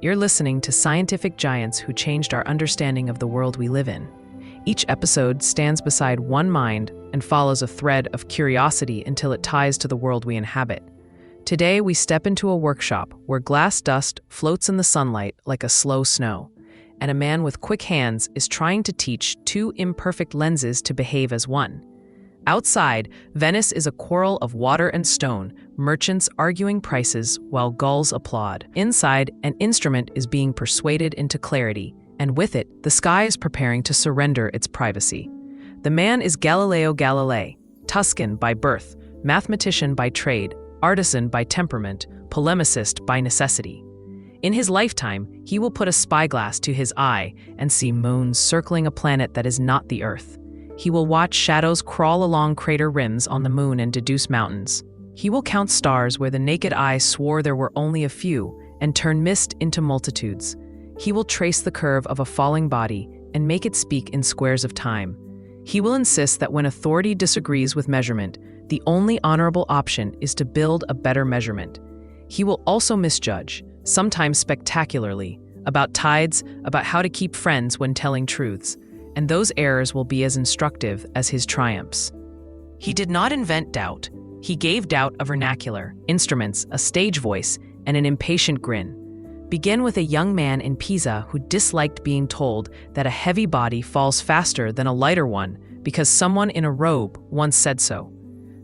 You're listening to Scientific Giants Who Changed Our Understanding of the World We Live in. Each episode stands beside one mind and follows a thread of curiosity until it ties to the world we inhabit. Today, we step into a workshop where glass dust floats in the sunlight like a slow snow, and a man with quick hands is trying to teach two imperfect lenses to behave as one. Outside, Venice is a quarrel of water and stone, merchants arguing prices while gulls applaud. Inside, an instrument is being persuaded into clarity, and with it, the sky is preparing to surrender its privacy. The man is Galileo Galilei, Tuscan by birth, mathematician by trade, artisan by temperament, polemicist by necessity. In his lifetime, he will put a spyglass to his eye and see moons circling a planet that is not the Earth. He will watch shadows crawl along crater rims on the moon and deduce mountains. He will count stars where the naked eye swore there were only a few and turn mist into multitudes. He will trace the curve of a falling body and make it speak in squares of time. He will insist that when authority disagrees with measurement, the only honorable option is to build a better measurement. He will also misjudge, sometimes spectacularly, about tides, about how to keep friends when telling truths, and those errors will be as instructive as his triumphs. He did not invent doubt. He gave doubt a vernacular, instruments, a stage voice, and an impatient grin. Begin with a young man in Pisa who disliked being told that a heavy body falls faster than a lighter one because someone in a robe once said so.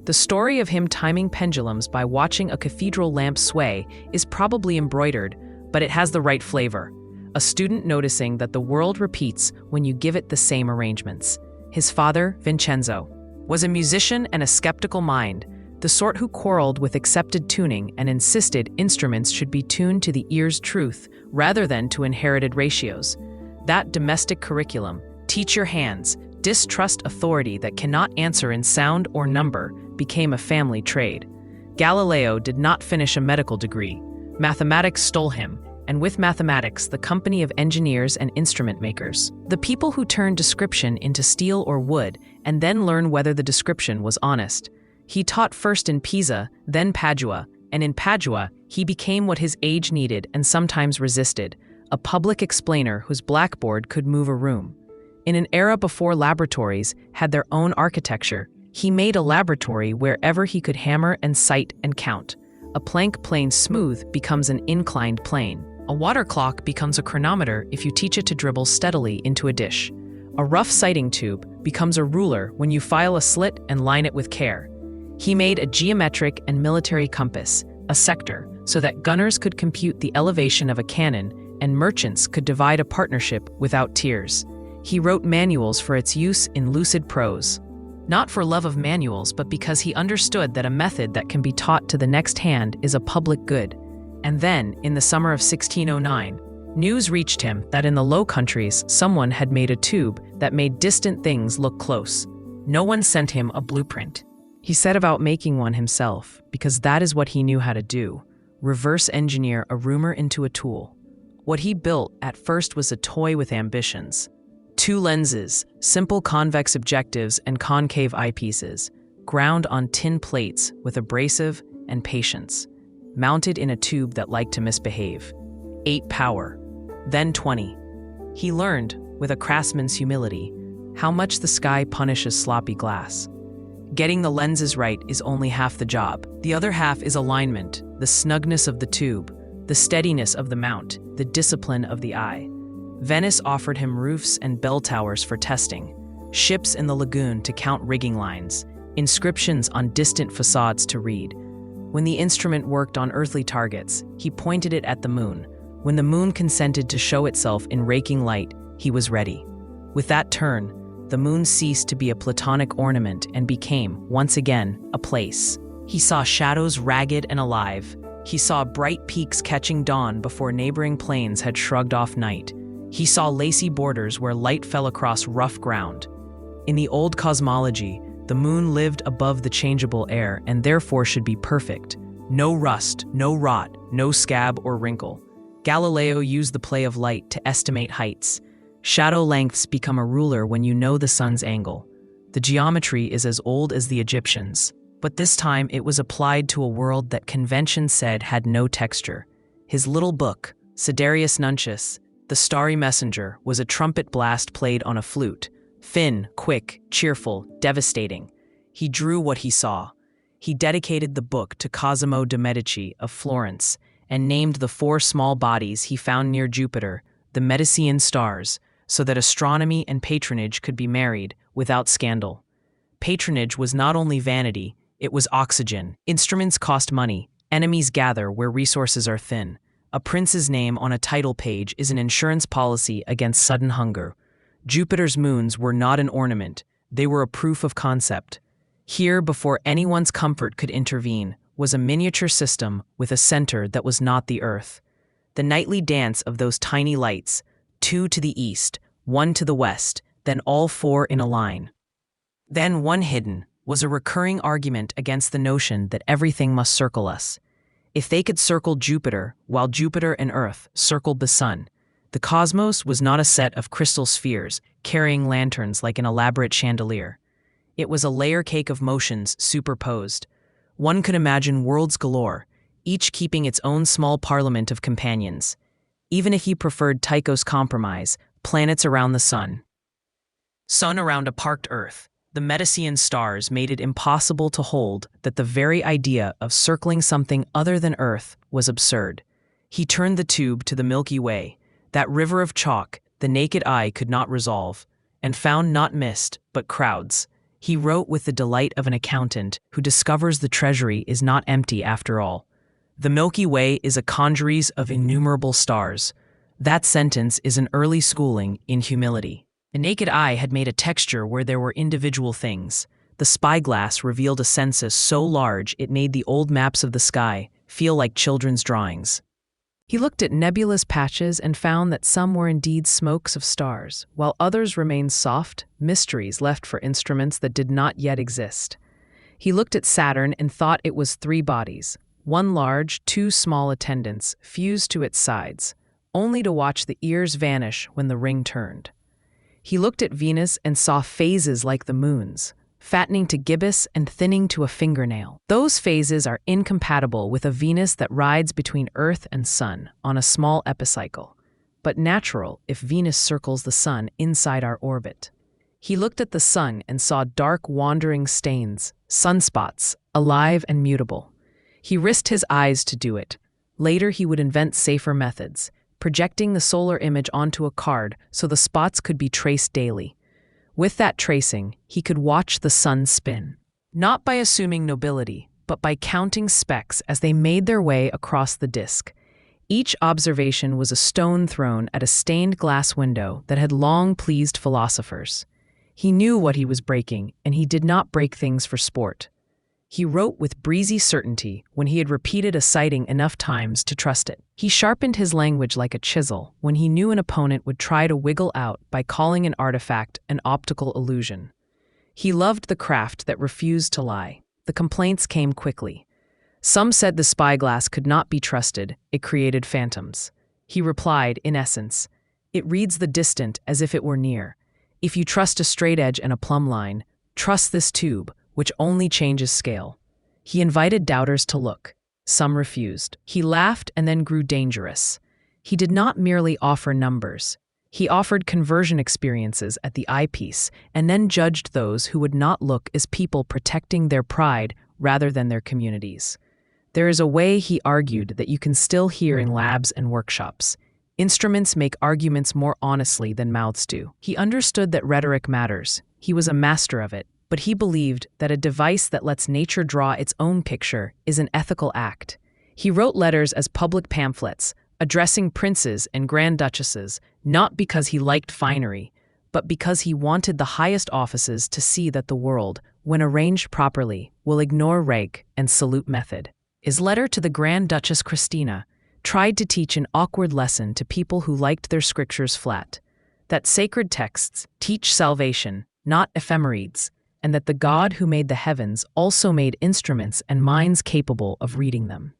The story of him timing pendulums by watching a cathedral lamp sway is probably embroidered, but it has the right flavor. A student noticing that the world repeats when you give it the same arrangements. His father, Vincenzo, was a musician and a skeptical mind, the sort who quarreled with accepted tuning and insisted instruments should be tuned to the ear's truth rather than to inherited ratios. That domestic curriculum, teach your hands, distrust authority that cannot answer in sound or number, became a family trade. Galileo did not finish a medical degree. Mathematics stole him, and with mathematics, the company of engineers and instrument makers. The people who turn description into steel or wood and then learn whether the description was honest. He taught first in Pisa, then Padua, and in Padua, he became what his age needed and sometimes resisted, a public explainer whose blackboard could move a room. In an era before laboratories had their own architecture, he made a laboratory wherever he could hammer and sight and count. A plank plane smooth becomes an inclined plane. A water clock becomes a chronometer if you teach it to dribble steadily into a dish. A rough sighting tube becomes a ruler when you file a slit and line it with care. He made a geometric and military compass, a sector, so that gunners could compute the elevation of a cannon and merchants could divide a partnership without tears. He wrote manuals for its use in lucid prose. Not for love of manuals, but because he understood that a method that can be taught to the next hand is a public good. And then, in the summer of 1609, news reached him that in the Low Countries someone had made a tube that made distant things look close. No one sent him a blueprint. He set about making one himself, because that is what he knew how to do, reverse engineer a rumor into a tool. What he built at first was a toy with ambitions. 2 lenses, simple convex objectives and concave eyepieces, ground on tin plates with abrasive and patience, mounted in a tube that liked to misbehave. 8 power, then 20. He learned, with a craftsman's humility, how much the sky punishes sloppy glass. Getting the lenses right is only half the job. The other half is alignment, the snugness of the tube, the steadiness of the mount, the discipline of the eye. Venice offered him roofs and bell towers for testing, ships in the lagoon to count rigging lines, inscriptions on distant facades to read. When the instrument worked on earthly targets, he pointed it at the moon. When the moon consented to show itself in raking light, he was ready. With that turn, the moon ceased to be a platonic ornament and became, once again, a place. He saw shadows ragged and alive. He saw bright peaks catching dawn before neighboring plains had shrugged off night. He saw lacy borders where light fell across rough ground. In the old cosmology, the moon lived above the changeable air and therefore should be perfect. No rust, no rot, no scab or wrinkle. Galileo used the play of light to estimate heights. Shadow lengths become a ruler when you know the sun's angle. The geometry is as old as the Egyptians, but this time it was applied to a world that convention said had no texture. His little book, Sidereus Nuncius, the starry messenger, was a trumpet blast played on a flute. Thin, quick, cheerful, devastating. He drew what he saw. He dedicated the book to Cosimo de' Medici of Florence and named the 4 small bodies he found near Jupiter the Medicean stars, so that astronomy and patronage could be married without scandal. Patronage was not only vanity, it was oxygen. Instruments cost money. Enemies gather where resources are thin. A prince's name on a title page is an insurance policy against sudden hunger. Jupiter's moons were not an ornament. They were a proof of concept. Here, before anyone's comfort could intervene, was a miniature system with a center that was not the Earth. The nightly dance of those tiny lights, 2 to the east, 1 to the west, then all 4 in a line. Then one hidden, was a recurring argument against the notion that everything must circle us. If they could circle Jupiter, while Jupiter and Earth circled the Sun, the cosmos was not a set of crystal spheres carrying lanterns like an elaborate chandelier. It was a layer cake of motions superposed. One could imagine worlds galore, each keeping its own small parliament of companions. Even if you preferred Tycho's compromise, planets around the Sun. Sun around a parked Earth. The Medicean stars made it impossible to hold that the very idea of circling something other than Earth was absurd. He turned the tube to the Milky Way, that river of chalk the naked eye could not resolve, and found not mist, but crowds. He wrote with the delight of an accountant who discovers the treasury is not empty after all. The Milky Way is a congeries of innumerable stars. That sentence is an early schooling in humility. The naked eye had made a texture where there were individual things. The spyglass revealed a census so large it made the old maps of the sky feel like children's drawings. He looked at nebulous patches and found that some were indeed smokes of stars, while others remained soft, mysteries left for instruments that did not yet exist. He looked at Saturn and thought it was 3 bodies, 1 large, 2 small attendants fused to its sides, only to watch the ears vanish when the ring turned. He looked at Venus and saw phases like the moons, fattening to gibbous and thinning to a fingernail. Those phases are incompatible with a Venus that rides between Earth and Sun on a small epicycle, but natural if Venus circles the Sun inside our orbit. He looked at the Sun and saw dark wandering stains, sunspots, alive and mutable. He risked his eyes to do it. Later he would invent safer methods, projecting the solar image onto a card so the spots could be traced daily. With that tracing, he could watch the Sun spin, not by assuming nobility, but by counting specks as they made their way across the disk. Each observation was a stone thrown at a stained glass window that had long pleased philosophers. He knew what he was breaking, and he did not break things for sport. He wrote with breezy certainty when he had repeated a sighting enough times to trust it. He sharpened his language like a chisel when he knew an opponent would try to wiggle out by calling an artifact an optical illusion. He loved the craft that refused to lie. The complaints came quickly. Some said the spyglass could not be trusted, it created phantoms. He replied, in essence, it reads the distant as if it were near. If you trust a straight edge and a plumb line, trust this tube, which only changes scale. He invited doubters to look. Some refused. He laughed and then grew dangerous. He did not merely offer numbers. He offered conversion experiences at the eyepiece and then judged those who would not look as people protecting their pride rather than their communities. There is a way, he argued, that you can still hear in labs and workshops. Instruments make arguments more honestly than mouths do. He understood that rhetoric matters. He was a master of it. But he believed that a device that lets nature draw its own picture is an ethical act. He wrote letters as public pamphlets, addressing princes and grand duchesses, not because he liked finery, but because he wanted the highest offices to see that the world, when arranged properly, will ignore rank and salute method. His letter to the Grand Duchess Christina tried to teach an awkward lesson to people who liked their scriptures flat, that sacred texts teach salvation, not ephemerides, and that the God who made the heavens also made instruments and minds capable of reading them.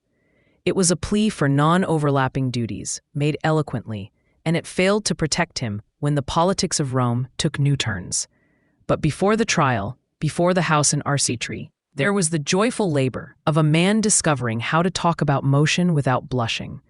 It was a plea for non-overlapping duties, made eloquently, and it failed to protect him when the politics of Rome took new turns. But before the trial, before the house in Arcetri, there was the joyful labor of a man discovering how to talk about motion without blushing.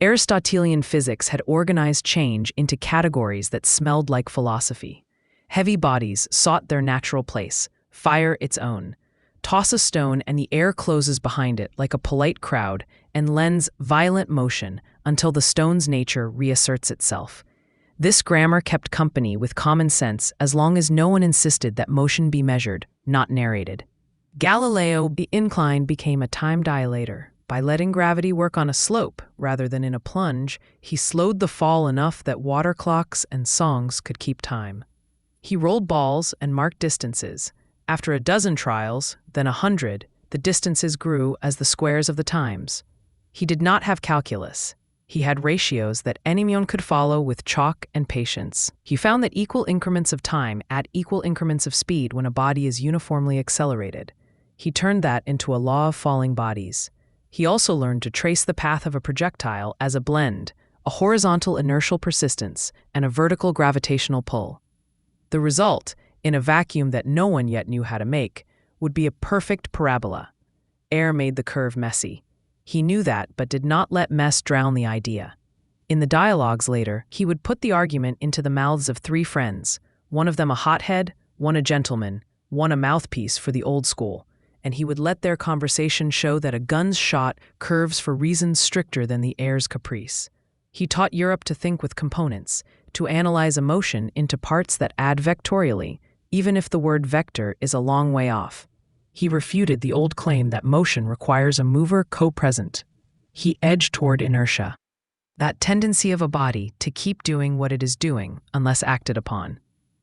Aristotelian physics had organized change into categories that smelled like philosophy. Heavy bodies sought their natural place, fire its own. Toss a stone and the air closes behind it like a polite crowd and lends violent motion until the stone's nature reasserts itself. This grammar kept company with common sense as long as no one insisted that motion be measured, not narrated. Galileo, the incline became a time dilator. By letting gravity work on a slope rather than in a plunge, he slowed the fall enough that water clocks and songs could keep time. He rolled balls and marked distances. After a dozen trials, then 100, the distances grew as the squares of the times. He did not have calculus. He had ratios that anyone could follow with chalk and patience. He found that equal increments of time add equal increments of speed when a body is uniformly accelerated. He turned that into a law of falling bodies. He also learned to trace the path of a projectile as a blend, a horizontal inertial persistence, and a vertical gravitational pull. The result, in a vacuum that no one yet knew how to make, would be a perfect parabola. Air made the curve messy. He knew that, but did not let mess drown the idea. In the dialogues later, he would put the argument into the mouths of 3 friends, one of them a hothead, one a gentleman, one a mouthpiece for the old school, and he would let their conversation show that a gun's shot curves for reasons stricter than the air's caprice. He taught Europe to think with components, to analyze a motion into parts that add vectorially, even if the word vector is a long way off. He refuted the old claim that motion requires a mover co-present. He edged toward inertia, that tendency of a body to keep doing what it is doing unless acted upon.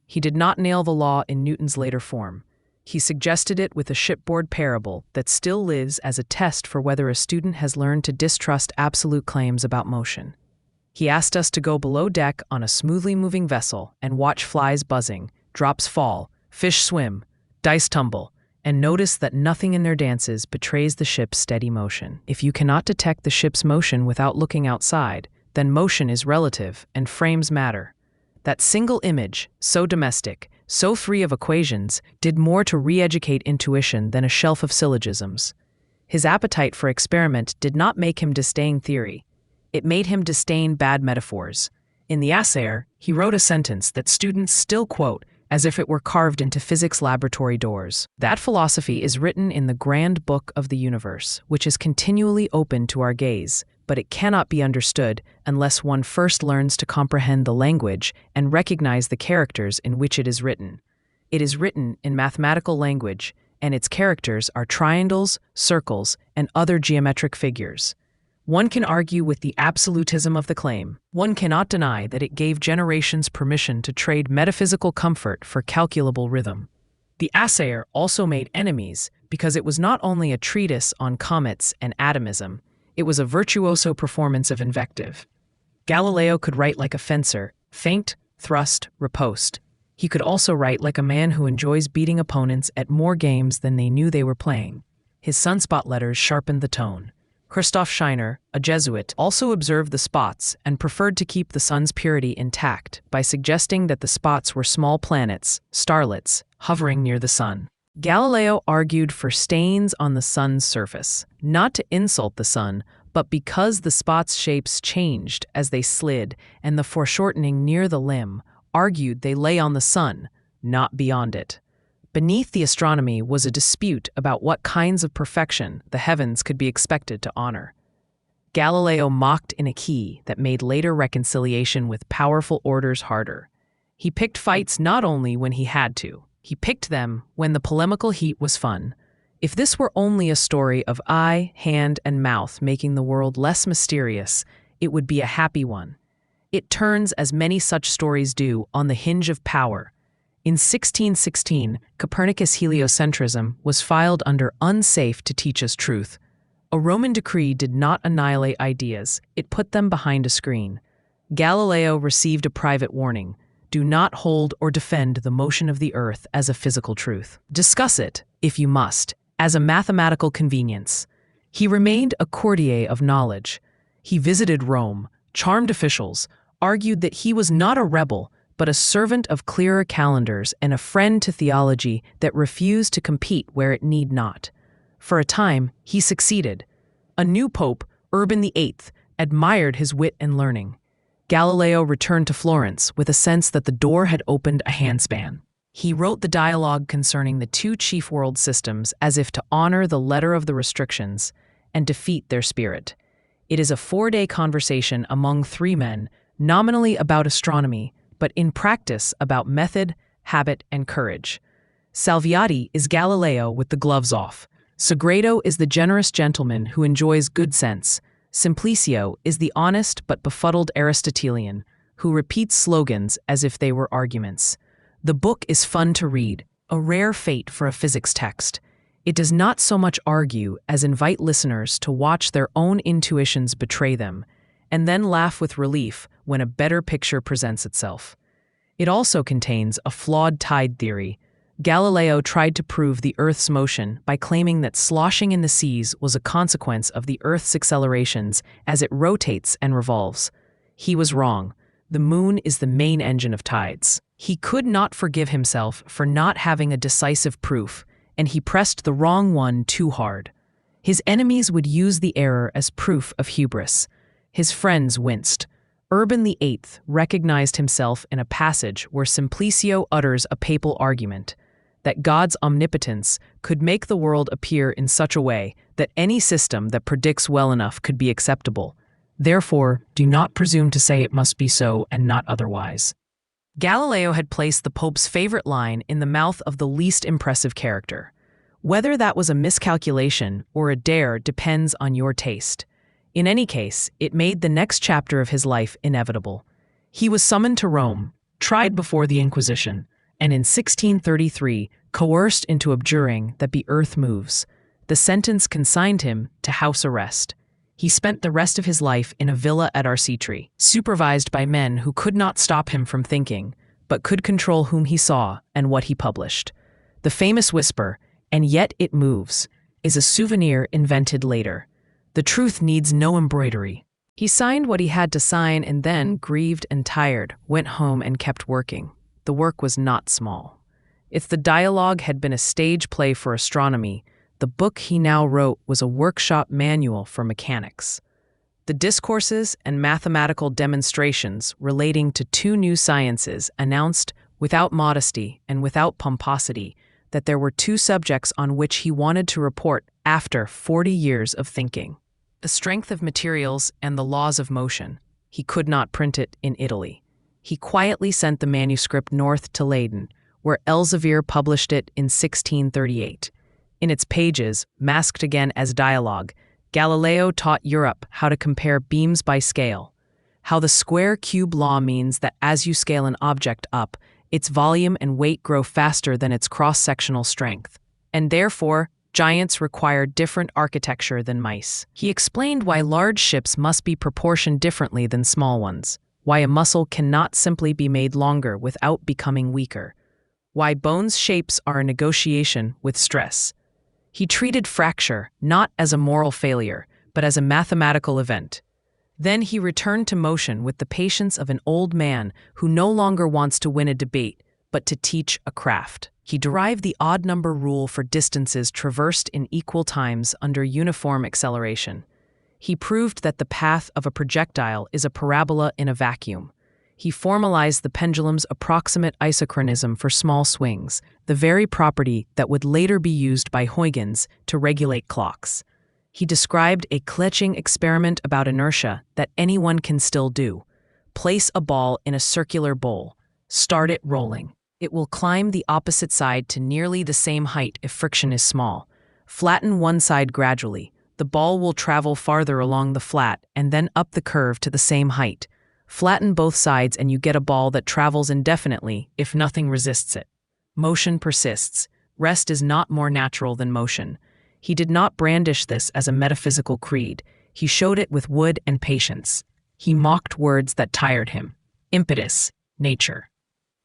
He did not nail the law in Newton's later form. He suggested it with a shipboard parable that still lives as a test for whether a student has learned to distrust absolute claims about motion. He asked us to go below deck on a smoothly moving vessel and watch flies buzzing, drops fall, fish swim, dice tumble, and notice that nothing in their dances betrays the ship's steady motion. If you cannot detect the ship's motion without looking outside, then motion is relative and frames matter. That single image, so domestic, so free of equations, did more to re-educate intuition than a shelf of syllogisms. His appetite for experiment did not make him disdain theory. It made him disdain bad metaphors. In the Astronomer, he wrote a sentence that students still quote as if it were carved into physics laboratory doors. That philosophy is written in the grand book of the universe, which is continually open to our gaze, but it cannot be understood unless one first learns to comprehend the language and recognize the characters in which it is written. It is written in mathematical language, and its characters are triangles, circles, and other geometric figures. One can argue with the absolutism of the claim. One cannot deny that it gave generations permission to trade metaphysical comfort for calculable rhythm. The Astronomer also made enemies because it was not only a treatise on comets and atomism, it was a virtuoso performance of invective. Galileo could write like a fencer, feint, thrust, riposte. He could also write like a man who enjoys beating opponents at more games than they knew they were playing. His sunspot letters sharpened the tone. Christoph Scheiner, a Jesuit, also observed the spots and preferred to keep the sun's purity intact by suggesting that the spots were small planets, starlets, hovering near the sun. Galileo argued for stains on the sun's surface, not to insult the sun, but because the spots' shapes changed as they slid and the foreshortening near the limb argued they lay on the sun, not beyond it. Beneath the astronomy was a dispute about what kinds of perfection the heavens could be expected to honor. Galileo mocked in a key that made later reconciliation with powerful orders harder. He picked fights not only when he had to, he picked them when the polemical heat was fun. If this were only a story of eye, hand, and mouth making the world less mysterious, it would be a happy one. It turns, as many such stories do, on the hinge of power. In 1616, Copernicus' heliocentrism was filed under unsafe to teach us truth. A Roman decree did not annihilate ideas, it put them behind a screen. Galileo received a private warning: do not hold or defend the motion of the earth as a physical truth. Discuss it, if you must, as a mathematical convenience. He remained a courtier of knowledge. He visited Rome, charmed officials, argued that he was not a rebel, but a servant of clearer calendars and a friend to theology that refused to compete where it need not. For a time, he succeeded. A new pope, Urban VIII, admired his wit and learning. Galileo returned to Florence with a sense that the door had opened a handspan. He wrote the dialogue concerning the two chief world systems as if to honor the letter of the restrictions and defeat their spirit. It is a 4-day conversation among three men, nominally about astronomy, but in practice about method, habit, and courage. Salviati is Galileo with the gloves off. Sagredo is the generous gentleman who enjoys good sense. Simplicio is the honest but befuddled Aristotelian who repeats slogans as if they were arguments. The book is fun to read, a rare fate for a physics text. It does not so much argue as invite listeners to watch their own intuitions betray them, and then laugh with relief when a better picture presents itself. It also contains a flawed tide theory. Galileo tried to prove the Earth's motion by claiming that sloshing in the seas was a consequence of the Earth's accelerations as it rotates and revolves. He was wrong. The moon is the main engine of tides. He could not forgive himself for not having a decisive proof, and he pressed the wrong one too hard. His enemies would use the error as proof of hubris. His friends winced. Urban VIII recognized himself in a passage where Simplicio utters a papal argument that God's omnipotence could make the world appear in such a way that any system that predicts well enough could be acceptable. Therefore, do not presume to say it must be so and not otherwise. Galileo had placed the Pope's favorite line in the mouth of the least impressive character. Whether that was a miscalculation or a dare depends on your taste. In any case, it made the next chapter of his life inevitable. He was summoned to Rome, tried before the Inquisition, and in 1633 coerced into abjuring that the earth moves. The sentence consigned him to house arrest. He spent the rest of his life in a villa at Arcetri, supervised by men who could not stop him from thinking, but could control whom he saw and what he published. The famous whisper, "And yet it moves," is a souvenir invented later. The truth needs no embroidery. He signed what he had to sign and then, grieved and tired, went home and kept working. The work was not small. If the dialogue had been a stage play for astronomy, the book he now wrote was a workshop manual for mechanics. The discourses and mathematical demonstrations relating to two new sciences announced, without modesty and without pomposity, that there were two subjects on which he wanted to report after 40 years of thinking: the strength of materials and the laws of motion. He could not print it in Italy. He quietly sent the manuscript north to Leyden, where Elsevier published it in 1638. In its pages, masked again as dialogue, Galileo taught Europe how to compare beams by scale, how the square-cube law means that as you scale an object up, its volume and weight grow faster than its cross-sectional strength, and therefore, giants require different architecture than mice. He explained why large ships must be proportioned differently than small ones, why a muscle cannot simply be made longer without becoming weaker, why bones' shapes are a negotiation with stress. He treated fracture not as a moral failure, but as a mathematical event. Then he returned to motion with the patience of an old man who no longer wants to win a debate, but to teach a craft. He derived the odd number rule for distances traversed in equal times under uniform acceleration. He proved that the path of a projectile is a parabola in a vacuum. He formalized the pendulum's approximate isochronism for small swings, the very property that would later be used by Huygens to regulate clocks. He described a Kletching experiment about inertia that anyone can still do. Place a ball in a circular bowl. Start it rolling. It will climb the opposite side to nearly the same height if friction is small. Flatten one side gradually. The ball will travel farther along the flat and then up the curve to the same height. Flatten both sides and you get a ball that travels indefinitely if nothing resists it. Motion persists. Rest is not more natural than motion. He did not brandish this as a metaphysical creed. He showed it with wood and patience. He mocked words that tired him. Impetus, nature.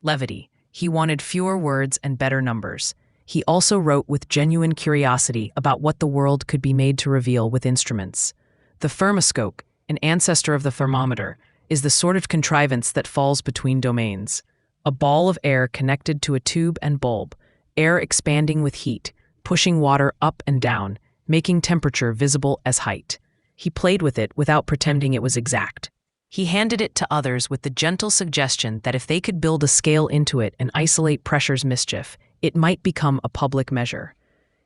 Levity. He wanted fewer words and better numbers. He also wrote with genuine curiosity about what the world could be made to reveal with instruments. The thermoscope, an ancestor of the thermometer, is the sort of contrivance that falls between domains. A ball of air connected to a tube and bulb, air expanding with heat, pushing water up and down, making temperature visible as height. He played with it without pretending it was exact. He handed it to others with the gentle suggestion that if they could build a scale into it and isolate pressure's mischief, it might become a public measure.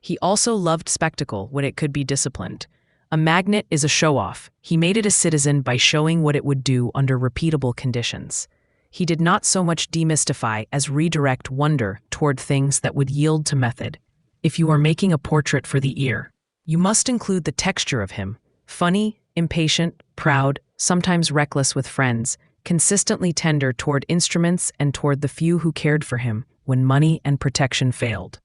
He also loved spectacle when it could be disciplined. A magnet is a show-off. He made it a citizen by showing what it would do under repeatable conditions. He did not so much demystify as redirect wonder toward things that would yield to method. If you are making a portrait for the ear, you must include the texture of him. Funny, impatient, proud, sometimes reckless with friends, consistently tender toward instruments and toward the few who cared for him when money and protection failed.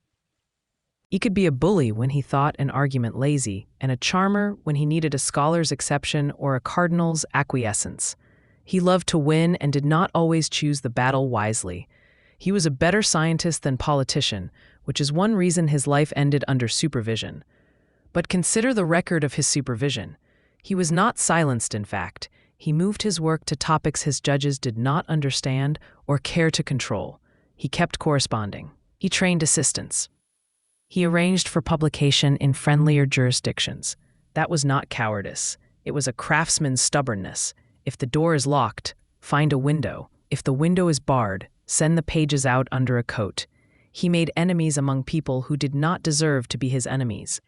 He could be a bully when he thought an argument lazy, and a charmer when he needed a scholar's exception or a cardinal's acquiescence. He loved to win and did not always choose the battle wisely. He was a better scientist than politician, which is one reason his life ended under supervision. But consider the record of his supervision. He was not silenced, in fact. He moved his work to topics his judges did not understand or care to control. He kept corresponding. He trained assistants. He arranged for publication in friendlier jurisdictions. That was not cowardice. It was a craftsman's stubbornness. If the door is locked, find a window. If the window is barred, send the pages out under a coat. He made enemies among people who did not deserve to be his enemies.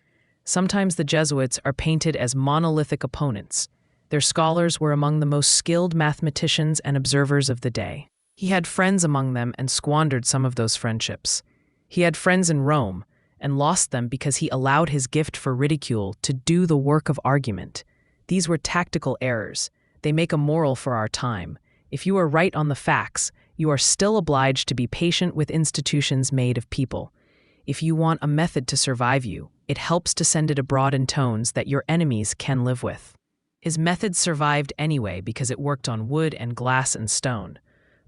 Sometimes the Jesuits are painted as monolithic opponents. Their scholars were among the most skilled mathematicians and observers of the day. He had friends among them and squandered some of those friendships. He had friends in Rome and lost them because he allowed his gift for ridicule to do the work of argument. These were tactical errors. They make a moral for our time. If you are right on the facts, you are still obliged to be patient with institutions made of people. If you want a method to survive you, it helps to send it abroad in tones that your enemies can live with. His method survived anyway because it worked on wood and glass and stone.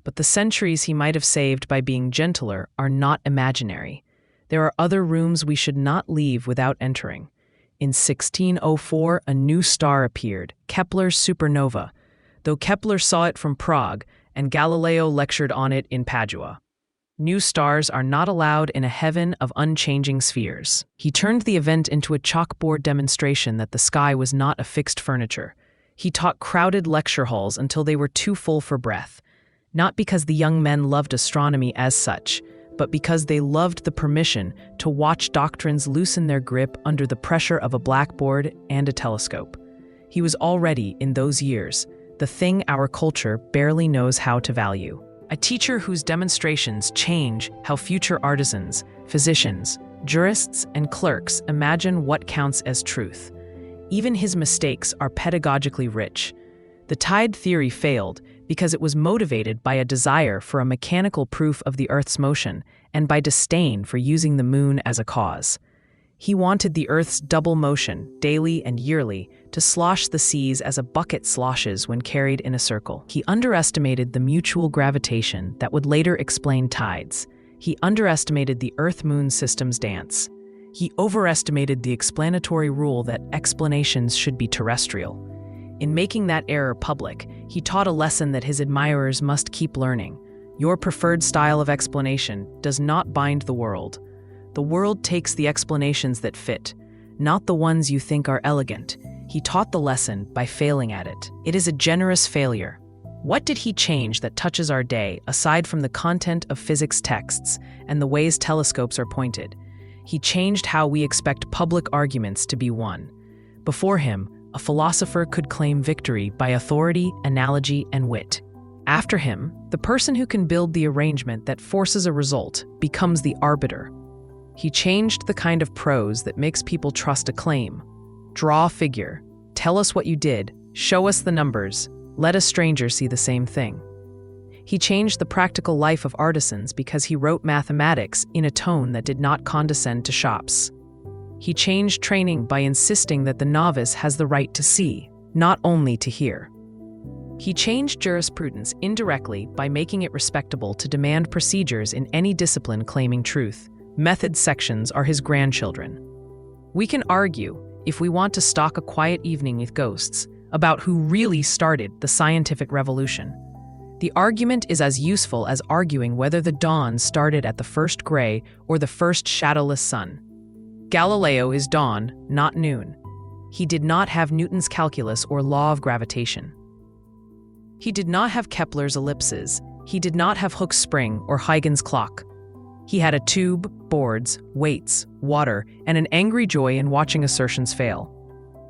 But the centuries he might have saved by being gentler are not imaginary. There are other rooms we should not leave without entering. In 1604, a new star appeared, Kepler's supernova, though Kepler saw it from Prague and Galileo lectured on it in Padua. New stars are not allowed in a heaven of unchanging spheres. He turned the event into a chalkboard demonstration that the sky was not a fixed furniture. He taught crowded lecture halls until they were too full for breath, not because the young men loved astronomy as such, but because they loved the permission to watch doctrines loosen their grip under the pressure of a blackboard and a telescope. He was already, in those years, the thing our culture barely knows how to value. A teacher whose demonstrations change how future artisans, physicians, jurists, and clerks imagine what counts as truth. Even his mistakes are pedagogically rich. The tide theory failed because it was motivated by a desire for a mechanical proof of the Earth's motion and by disdain for using the moon as a cause. He wanted the Earth's double motion, daily and yearly, to slosh the seas as a bucket sloshes when carried in a circle. He underestimated the mutual gravitation that would later explain tides. He underestimated the Earth-Moon system's dance. He overestimated the explanatory rule that explanations should be terrestrial. In making that error public, he taught a lesson that his admirers must keep learning. Your preferred style of explanation does not bind the world. The world takes the explanations that fit, not the ones you think are elegant. He taught the lesson by failing at it. It is a generous failure. What did he change that touches our day, aside from the content of physics texts and the ways telescopes are pointed? He changed how we expect public arguments to be won. Before him, a philosopher could claim victory by authority, analogy, and wit. After him, the person who can build the arrangement that forces a result becomes the arbiter. He changed the kind of prose that makes people trust a claim. Draw a figure. Tell us what you did. Show us the numbers. Let a stranger see the same thing. He changed the practical life of artisans because he wrote mathematics in a tone that did not condescend to shops. He changed training by insisting that the novice has the right to see, not only to hear. He changed jurisprudence indirectly by making it respectable to demand procedures in any discipline claiming truth. Method sections are his grandchildren. We can argue, if we want to stalk a quiet evening with ghosts, about who really started the scientific revolution. The argument is as useful as arguing whether the dawn started at the first gray or the first shadowless sun. Galileo is dawn, not noon. He did not have Newton's calculus or law of gravitation. He did not have Kepler's ellipses. He did not have Hooke's spring or Huygens clock. He had a tube, boards, weights, water, and an angry joy in watching assertions fail.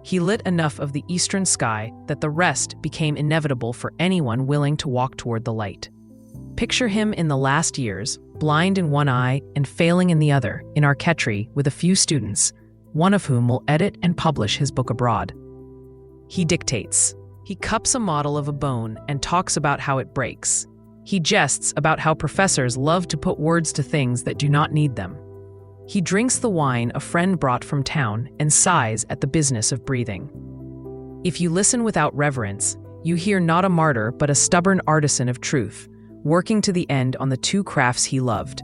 He lit enough of the eastern sky that the rest became inevitable for anyone willing to walk toward the light. Picture him in the last years, blind in one eye and failing in the other, in Archetri with a few students, one of whom will edit and publish his book abroad. He dictates. He cups a model of a bone and talks about how it breaks. He jests about how professors love to put words to things that do not need them. He drinks the wine a friend brought from town and sighs at the business of breathing. If you listen without reverence, you hear not a martyr but a stubborn artisan of truth, working to the end on the two crafts he loved,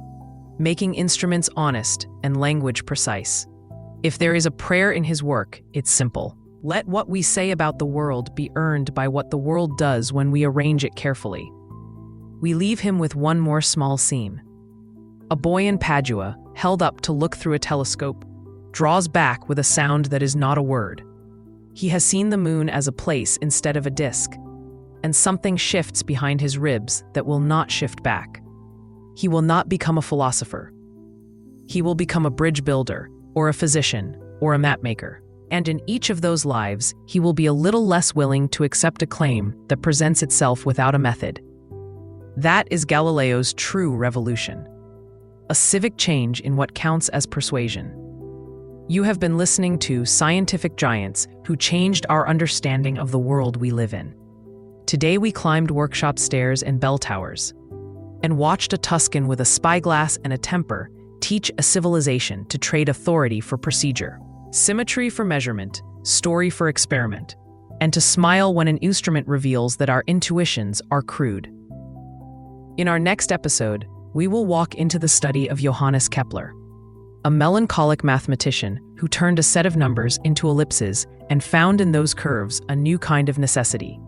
making instruments honest and language precise. If there is a prayer in his work, it's simple. Let what we say about the world be earned by what the world does when we arrange it carefully. We leave him with one more small scene. A boy in Padua, held up to look through a telescope, draws back with a sound that is not a word. He has seen the moon as a place instead of a disk, and something shifts behind his ribs that will not shift back. He will not become a philosopher. He will become a bridge builder, or a physician, or a mapmaker. And in each of those lives, he will be a little less willing to accept a claim that presents itself without a method. That is Galileo's true revolution. A civic change in what counts as persuasion. You have been listening to Scientific Giants Who Changed Our Understanding of the World We Live in. Today we climbed workshop stairs and bell towers, and watched a Tuscan with a spyglass and a temper teach a civilization to trade authority for procedure, symmetry for measurement, story for experiment, and to smile when an instrument reveals that our intuitions are crude. In our next episode, we will walk into the study of Johannes Kepler, a melancholic mathematician who turned a set of numbers into ellipses and found in those curves a new kind of necessity.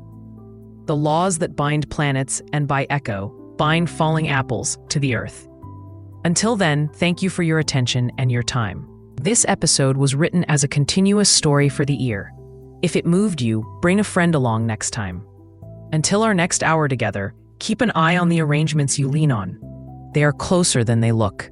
The laws that bind planets and, by echo, bind falling apples to the earth. Until then, thank you for your attention and your time. This episode was written as a continuous story for the ear. If it moved you, bring a friend along next time. Until our next hour together, keep an eye on the arrangements you lean on. They are closer than they look.